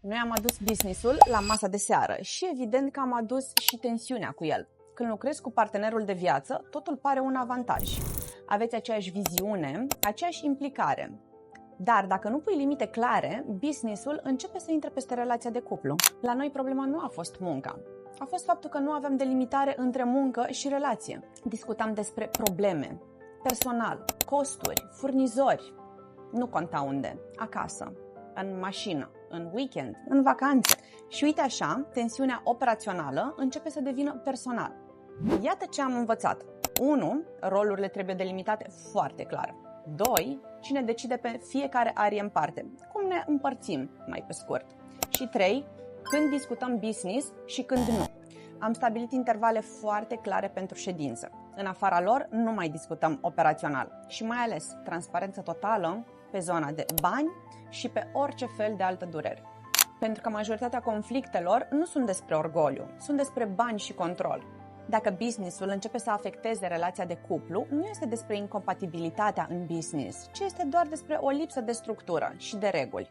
Noi am adus business-ul la masa de seară și evident că am adus și tensiunea cu el. Când lucrezi cu partenerul de viață, totul pare un avantaj. Aveți aceeași viziune, aceeași implicare. Dar dacă nu pui limite clare, business-ul începe să intre peste relația de cuplu. La noi problema nu a fost munca. A fost faptul că nu aveam delimitare între muncă și relație. Discutam despre probleme, personal, costuri, furnizori. Nu conta unde, acasă, în mașină, în weekend, în vacanțe. Și uite așa, tensiunea operațională începe să devină personal. Iată ce am învățat. 1. Rolurile trebuie delimitate foarte clar. 2. Cine decide pe fiecare arie în parte. Cum ne împărțim, mai pe scurt. Și 3. Când discutăm business și când nu. Am stabilit intervale foarte clare pentru ședință. În afara lor nu mai discutăm operațional. Și mai ales transparență totală pe zona de bani și pe orice fel de altă durere. Pentru că majoritatea conflictelor nu sunt despre orgoliu, sunt despre bani și control. Dacă business-ul începe să afecteze relația de cuplu, nu este despre incompatibilitatea în business, ci este doar despre o lipsă de structură și de reguli.